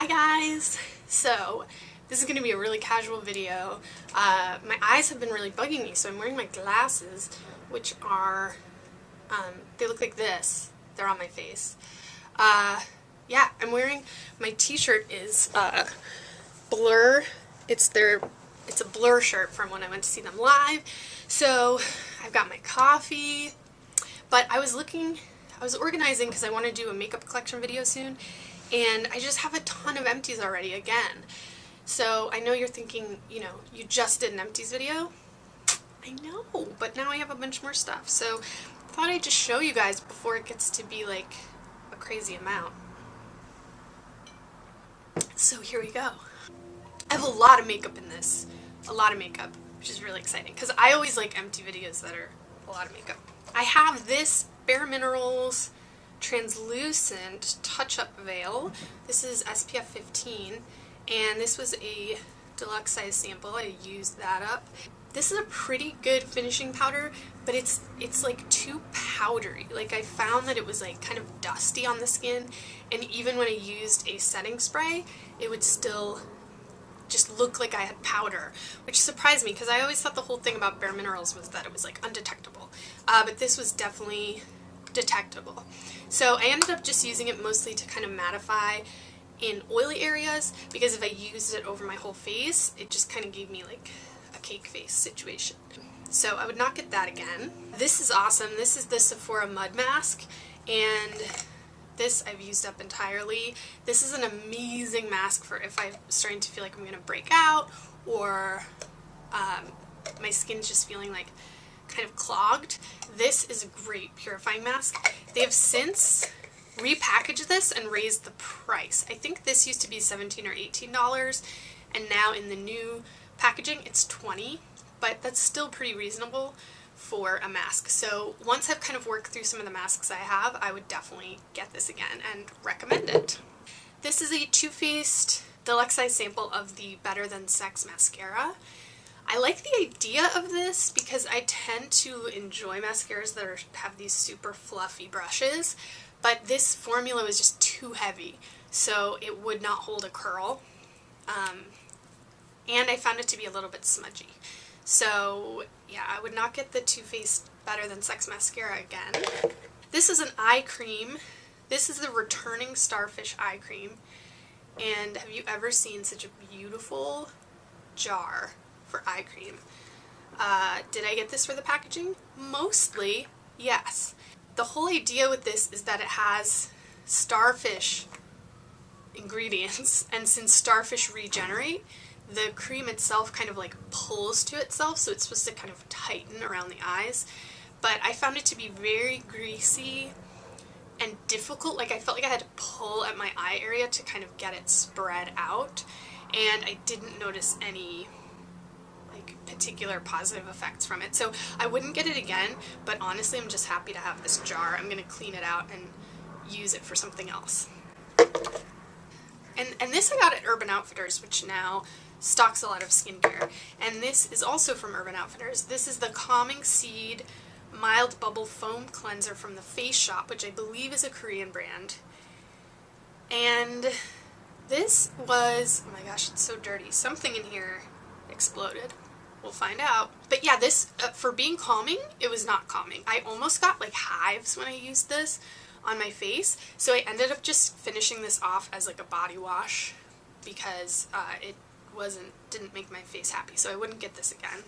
Hi guys! So, this is going to be a really casual video. My eyes have been really bugging me, so I'm wearing my glasses, which are, they look like this. They're on my face. Yeah, I'm wearing, my t-shirt is, Blur. It's a Blur shirt from when I went to see them live. So, I've got my coffee, but I was organizing because I want to do a makeup collection video soon. And I just have a ton of empties already again. So I know you're thinking, you know, you just did an empties video. I know, but now I have a bunch more stuff. So I thought I'd just show you guys before it gets to be like a crazy amount. So here we go. I have a lot of makeup in this. A lot of makeup, which is really exciting because I always like empty videos that are a lot of makeup. I have this bareMinerals translucent touch-up veil. This is SPF 15 and this was a deluxe size sample. I used that up. This is a pretty good finishing powder, but it's like too powdery. Like I found that it was like kind of dusty on the skin, and even when I used a setting spray it would still just look like I had powder, which surprised me because I always thought the whole thing about bareMinerals was that it was like undetectable, but this was definitely detectable. So I ended up just using it mostly to kind of mattify in oily areas, because if I used it over my whole face it just kind of gave me like a cake face situation. So I would not get that again. This is awesome. This is the Sephora mud mask, and this I've used up entirely. This is an amazing mask for if I'm starting to feel like I'm gonna break out, or my skin's just feeling like kind of clogged. This is a great purifying mask. They have since repackaged this and raised the price. I think this used to be $17 or $18, and now in the new packaging it's $20, but that's still pretty reasonable for a mask. So once I've kind of worked through some of the masks I have, I would definitely get this again and recommend it. This is a Too Faced deluxe size sample of the Better Than Sex mascara. I like the idea of this because I tend to enjoy mascaras that have these super fluffy brushes, but this formula was just too heavy, so it would not hold a curl, and I found it to be a little bit smudgy. So yeah, I would not get the Too Faced Better Than Sex mascara again. This is an eye cream. This is the Returning Starfish eye cream, and have you ever seen such a beautiful jar for eye cream? Did I get this for the packaging? Mostly, yes. The whole idea with this is that it has starfish ingredients, and since starfish regenerate, the cream itself kind of like pulls to itself, so it's supposed to kind of tighten around the eyes. But I found it to be very greasy and difficult. Like I felt like I had to pull at my eye area to kind of get it spread out, and I didn't notice any particular positive effects from it. So I wouldn't get it again, but honestly I'm just happy to have this jar. I'm gonna clean it out and use it for something else. And this I got at Urban Outfitters, which now stocks a lot of skincare. And this is also from Urban Outfitters. This is the Calming Seed Mild Bubble Foam Cleanser from the Face Shop, which I believe is a Korean brand. And this was, oh my gosh, it's so dirty. Something in here exploded. We'll find out. But yeah, this, for being calming, it was not calming. I almost got like hives when I used this on my face, so I ended up just finishing this off as like a body wash because it didn't make my face happy, so I wouldn't get this again.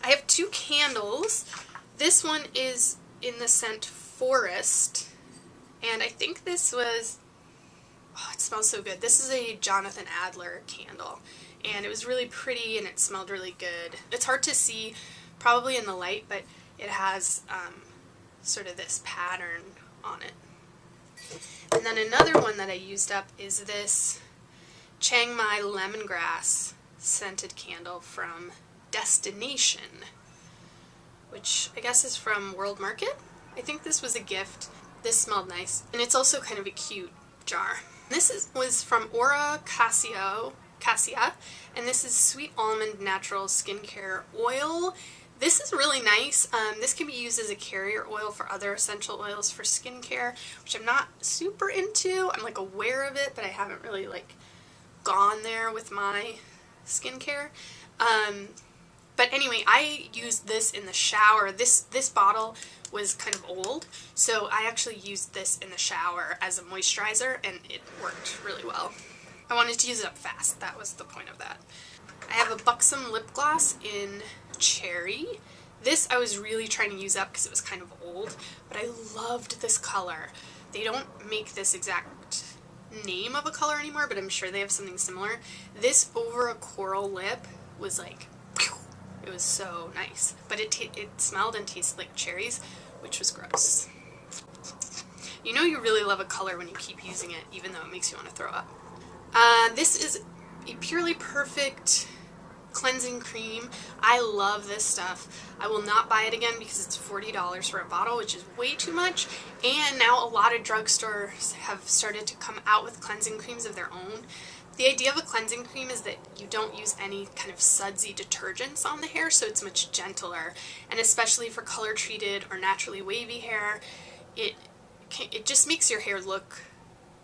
I have two candles. This one is in the scent Forest, and I think this was, oh, it smells so good. This is a Jonathan Adler candle, and it was really pretty and it smelled really good. It's hard to see probably in the light, but it has sort of this pattern on it. And then another one that I used up is this Chaingmai Lemongrass scented candle from Destination, which I guess is from World Market. I think this was a gift. This smelled nice, and it's also kind of a cute jar. This was from Aura Cacia, and this is Sweet Almond Natural Skincare Oil. This is really nice. This can be used as a carrier oil for other essential oils for skincare, which I'm not super into. I'm like aware of it, but I haven't really like gone there with my skincare. But anyway, I used this in the shower. This bottle was kind of old, so I actually used this in the shower as a moisturizer, and it worked really well. I wanted to use it up fast. That was the point of that. I have a Buxom lip gloss in Cherry. This I was really trying to use up because it was kind of old, but I loved this color. They don't make this exact name of a color anymore, but I'm sure they have something similar. This over a coral lip was like, it was so nice, but it smelled and tasted like cherries, which was gross. You know you really love a color when you keep using it, even though it makes you want to throw up. This is a Purely Perfect cleansing cream. I love this stuff. I will not buy it again because it's $40 for a bottle, which is way too much. And now a lot of drugstores have started to come out with cleansing creams of their own. The idea of a cleansing cream is that you don't use any kind of sudsy detergents on the hair, so it's much gentler. And especially for color treated or naturally wavy hair, it just makes your hair look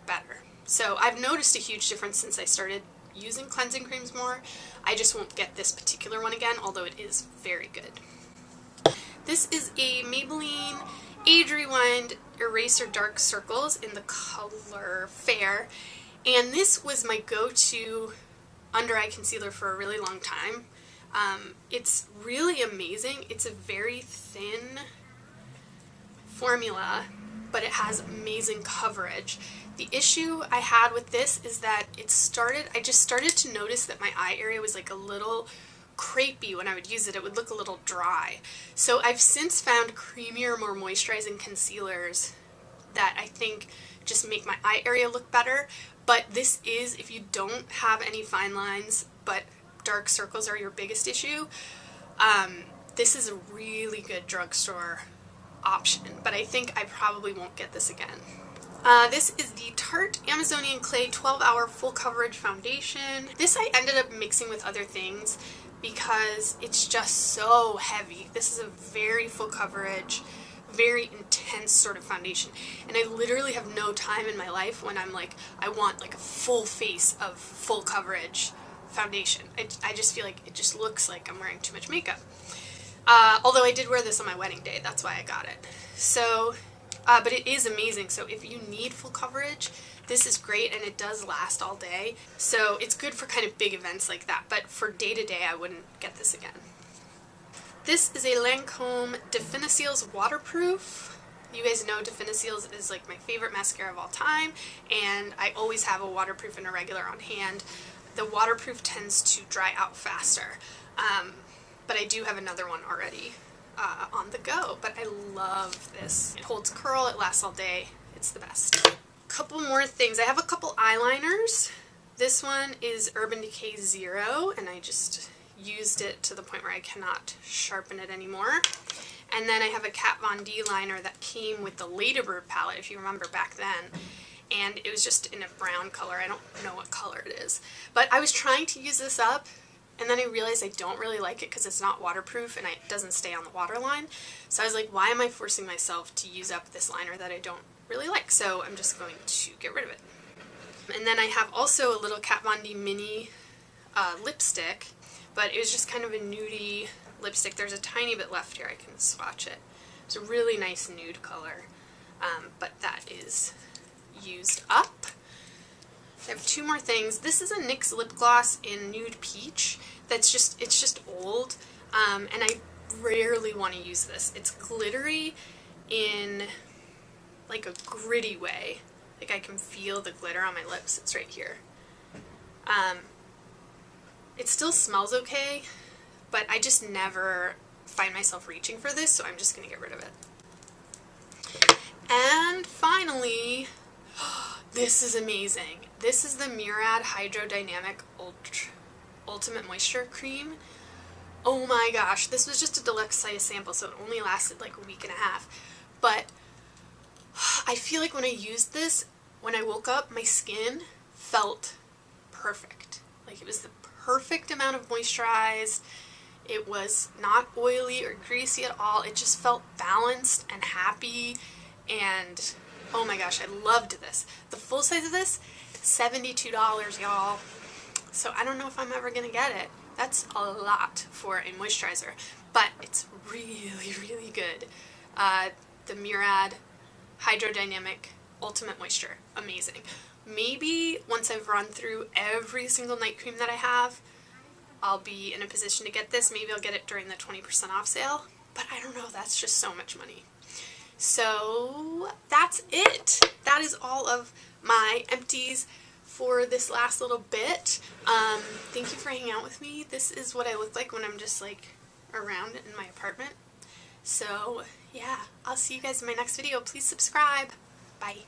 better. So I've noticed a huge difference since I started using cleansing creams more. I just won't get this particular one again, although it is very good. This is a Maybelline Age Rewind Eraser Dark Circles in the color Fair. And this was my go-to under-eye concealer for a really long time. It's really amazing. It's a very thin formula, but it has amazing coverage. The issue I had with this is that I just started to notice that my eye area was like a little crepey when I would use it. It would look a little dry. So I've since found creamier, more moisturizing concealers that I think just make my eye area look better. But this is, if you don't have any fine lines, but dark circles are your biggest issue, this is a really good drugstore option. But I think I probably won't get this again. This is the Tarte Amazonian Clay 12-Hour Full Coverage Foundation. This I ended up mixing with other things because it's just so heavy. This is a very full coverage, very intense sort of foundation, and I literally have no time in my life when I'm like, I want like a full face of full coverage foundation. I just feel like it just looks like I'm wearing too much makeup. Although I did wear this on my wedding day, that's why I got it. So, but it is amazing, so if you need full coverage, this is great, and it does last all day. So it's good for kind of big events like that, but for day-to-day I wouldn't get this again. This is a Lancome Definicils Waterproof. You guys know Definicils is like my favorite mascara of all time, and I always have a waterproof and a regular on hand. The waterproof tends to dry out faster, but I do have another one already on the go. But I love this. It holds curl, it lasts all day, it's the best. Couple more things. I have a couple eyeliners. This one is Urban Decay Zero, and I just used it to the point where I cannot sharpen it anymore. And then I have a Kat Von D liner that came with the Ladybird palette, if you remember back then. And it was just in a brown color. I don't know what color it is. But I was trying to use this up, and then I realized I don't really like it because it's not waterproof and it doesn't stay on the waterline. So I was like, why am I forcing myself to use up this liner that I don't really like? So I'm just going to get rid of it. And then I have also a little Kat Von D mini lipstick, but it was just kind of a nudie lipstick. There's a tiny bit left here. I can swatch it. It's a really nice nude color, but that is used up. I have two more things. This is a NYX lip gloss in Nude Peach. It's just old, and I rarely want to use this. It's glittery in like a gritty way. Like I can feel the glitter on my lips. It's right here. It still smells okay, but I just never find myself reaching for this, so I'm just going to get rid of it. And finally, this is amazing. This is the MURAD Hydrodynamic Ultimate Moisture Cream. Oh my gosh, this was just a deluxe size sample, so it only lasted like a week and a half. But I feel like when I used this, when I woke up, my skin felt perfect. Like it was the perfect amount of moisturized. It was not oily or greasy at all. It just felt balanced and happy, and oh my gosh, I loved this. The full size of this, $72, y'all. So I don't know if I'm ever gonna get it. That's a lot for a moisturizer, but it's really, really good. The MURAD Hydrodynamic Ultimate Moisture, amazing. Maybe once I've run through every single night cream that I have, I'll be in a position to get this. Maybe I'll get it during the 20% off sale, but I don't know, that's just so much money. So that's it. That is all of my empties for this last little bit. Thank you for hanging out with me. This is what I look like when I'm just like around in my apartment. So yeah, I'll see you guys in my next video. Please subscribe. Bye.